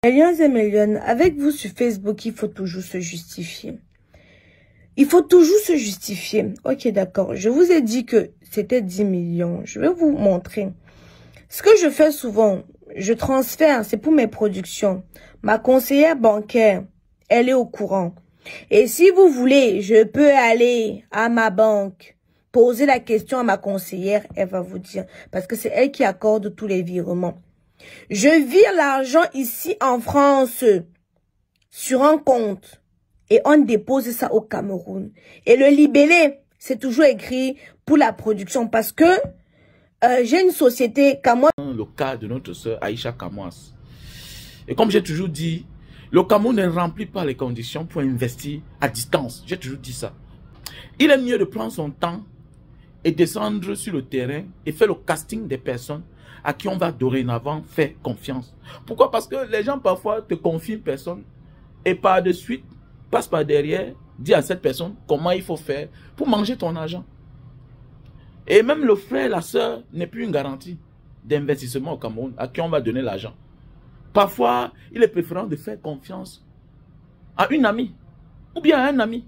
Millions et millions, avec vous sur Facebook, il faut toujours se justifier. Il faut toujours se justifier. Ok, d'accord. Je vous ai dit que c'était 10 millions. Je vais vous montrer. Ce que je fais souvent, je transfère, c'est pour mes productions. Ma conseillère bancaire, elle est au courant. Et si vous voulez, je peux aller à ma banque, poser la question à ma conseillère, elle va vous dire. Parce que c'est elle qui accorde tous les virements. Je vire l'argent ici en France sur un compte et on dépose ça au Cameroun. Et le libellé, c'est toujours écrit pour la production parce que j'ai une société Cameroun. Le cas de notre sœur Aïcha Kamwas. Et comme j'ai toujours dit, le Cameroun ne remplit pas les conditions pour investir à distance. J'ai toujours dit ça. Il est mieux de prendre son temps et descendre sur le terrain et faire le casting des personnes à qui on va dorénavant faire confiance. Pourquoi? Parce que les gens parfois te confient une personne et par de suite, passe par derrière, dit à cette personne comment il faut faire pour manger ton argent. Et même le frère, la sœur n'est plus une garantie d'investissement au Cameroun à qui on va donner l'argent. Parfois, il est préférable de faire confiance à une amie ou bien à un ami.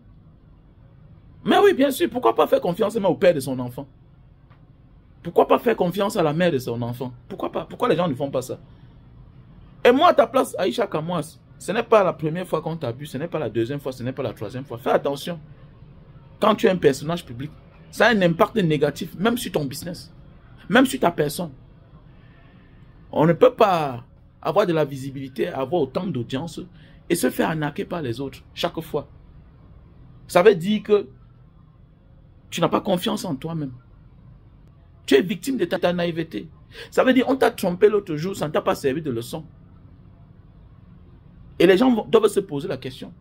Mais oui, bien sûr, pourquoi pas faire confiance au père de son enfant? Pourquoi pas faire confiance à la mère de son enfant? Pourquoi pas? Pourquoi les gens ne font pas ça? Et moi, à ta place, Aïcha Kamwas, ce n'est pas la première fois qu'on t'abuse, ce n'est pas la deuxième fois, ce n'est pas la troisième fois. Fais attention. Quand tu es un personnage public, ça a un impact négatif, même sur ton business, même sur ta personne. On ne peut pas avoir de la visibilité, avoir autant d'audience et se faire arnaquer par les autres chaque fois. Ça veut dire que tu n'as pas confiance en toi-même. Tu es victime de ta naïveté. Ça veut dire on t'a trompé l'autre jour, ça ne t'a pas servi de leçon. Et les gens doivent se poser la question.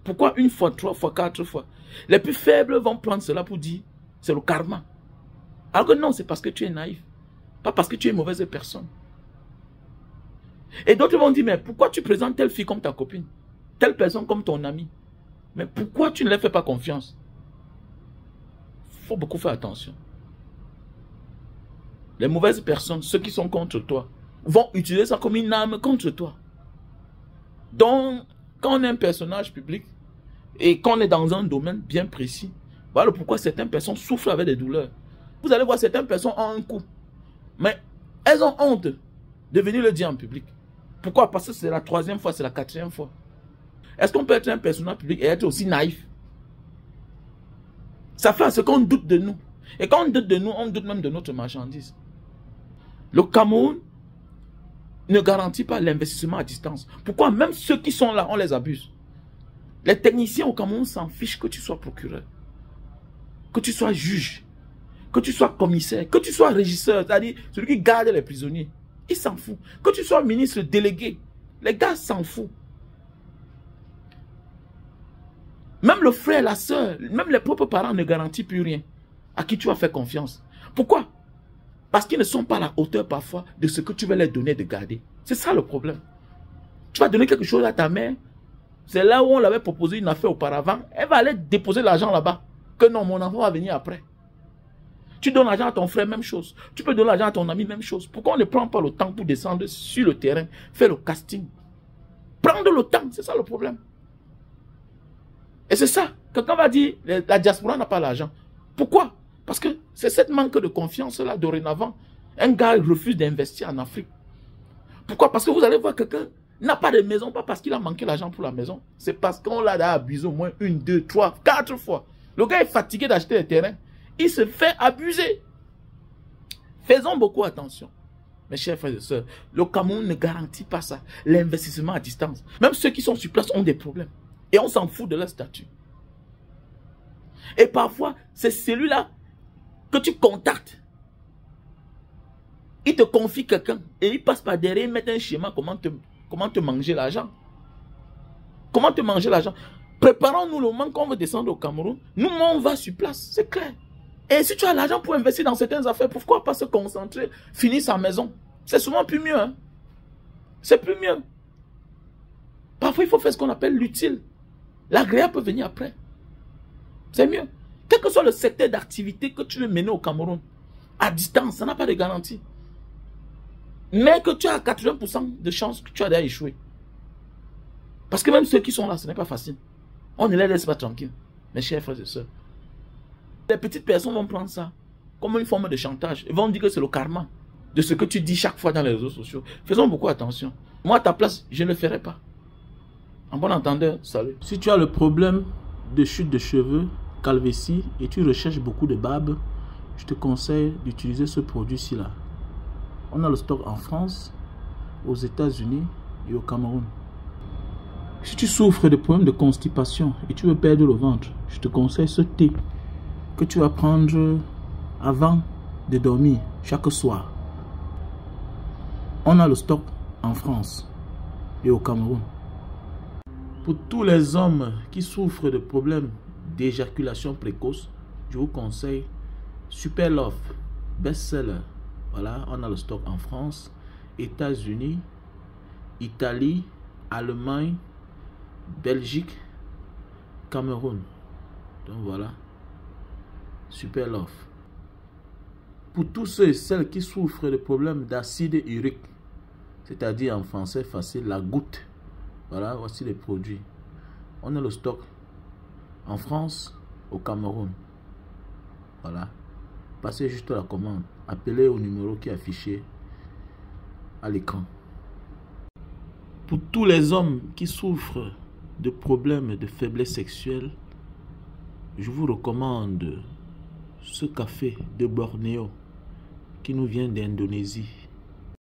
Pourquoi une fois, trois fois, quatre fois? Les plus faibles vont prendre cela pour dire c'est le karma. Alors que non, c'est parce que tu es naïf. Pas parce que tu es une mauvaise personne. Et d'autres vont dire, mais pourquoi tu présentes telle fille comme ta copine? Telle personne comme ton ami? Mais pourquoi tu ne leur fais pas confiance? Il faut beaucoup faire attention. Les mauvaises personnes, ceux qui sont contre toi, vont utiliser ça comme une arme contre toi. Donc, quand on est un personnage public et qu'on est dans un domaine bien précis, voilà pourquoi certaines personnes souffrent avec des douleurs. Vous allez voir, certaines personnes ont un coup, mais elles ont honte de venir le dire en public. Pourquoi? Parce que c'est la troisième fois, c'est la quatrième fois. Est-ce qu'on peut être un personnage public et être aussi naïf? Ça fait à ce qu'on doute de nous. Et quand on doute de nous, on doute même de notre marchandise. Le Cameroun ne garantit pas l'investissement à distance. Pourquoi? Même ceux qui sont là, on les abuse. Les techniciens au Cameroun s'en fichent que tu sois procureur, que tu sois juge, que tu sois commissaire, que tu sois régisseur, c'est-à-dire celui qui garde les prisonniers. Ils s'en foutent. Que tu sois ministre délégué, les gars s'en foutent. Même le frère, la soeur, même les propres parents ne garantissent plus rien à qui tu vas faire confiance. Pourquoi? Parce qu'ils ne sont pas à la hauteur parfois de ce que tu vas leur donner de garder. C'est ça le problème. Tu vas donner quelque chose à ta mère. C'est là où on l'avait proposé une affaire auparavant. Elle va aller déposer l'argent là-bas. Que non, mon enfant va venir après. Tu donnes l'argent à ton frère, même chose. Tu peux donner l'argent à ton ami, même chose. Pourquoi on ne prend pas le temps pour descendre sur le terrain, faire le casting? Prendre le temps, c'est ça le problème. Et c'est ça. Quelqu'un va dire, la diaspora n'a pas l'argent. Pourquoi? Parce que c'est cette manque de confiance-là, dorénavant. Un gars refuse d'investir en Afrique. Pourquoi? Parce que vous allez voir quelqu'un n'a pas de maison, pas parce qu'il a manqué l'argent pour la maison. C'est parce qu'on l'a abusé au moins 1, 2, 3, 4 fois. Le gars est fatigué d'acheter les terrains. Il se fait abuser. Faisons beaucoup attention. Mes chers frères et sœurs, le Cameroun ne garantit pas ça. L'investissement à distance. Même ceux qui sont sur place ont des problèmes. Et on s'en fout de leur statut. Et parfois, c'est celui-là que tu contactes. Il te confie quelqu'un et il passe par derrière, il met un schéma comment te manger l'argent. Comment te manger l'argent? Préparons-nous le moment qu'on veut descendre au Cameroun. Nous, on va sur place, c'est clair. Et si tu as l'argent pour investir dans certaines affaires, pourquoi pas se concentrer, finir sa maison? C'est souvent plus mieux. Hein? C'est plus mieux. Parfois, il faut faire ce qu'on appelle l'utile. L'agréable peut venir après. C'est mieux. Quel que soit le secteur d'activité que tu veux mener au Cameroun, à distance, ça n'a pas de garantie. Mais que tu as 80% de chances que tu as déjà échoué. Parce que même ceux qui sont là, ce n'est pas facile. On ne les laisse pas tranquilles, mes chers frères et sœurs. Les petites personnes vont prendre ça comme une forme de chantage. Ils vont dire que c'est le karma de ce que tu dis chaque fois dans les réseaux sociaux. Faisons beaucoup attention. Moi, à ta place, je ne le ferai pas. En bon entendeur, salut. Si tu as le problème de chute de cheveux, calvitie, et tu recherches beaucoup de barbe, je te conseille d'utiliser ce produit-ci là. On a le stock en France, aux États-Unis et au Cameroun. Si tu souffres de problèmes de constipation et tu veux perdre le ventre, je te conseille ce thé que tu vas prendre avant de dormir chaque soir. On a le stock en France et au Cameroun. Pour tous les hommes qui souffrent de problèmes d'éjaculation précoce, je vous conseille Super Love, best-seller. Voilà, on a le stock en France, États-Unis, Italie, Allemagne, Belgique, Cameroun. Donc voilà, Super Love. Pour tous ceux et celles qui souffrent de problèmes d'acide urique, c'est-à-dire en français facile, la goutte. Voilà, voici les produits. On a le stock en France, au Cameroun. Voilà. Passez juste la commande. Appelez au numéro qui est affiché à l'écran. Pour tous les hommes qui souffrent de problèmes de faiblesse sexuelle, je vous recommande ce café de Bornéo qui nous vient d'Indonésie.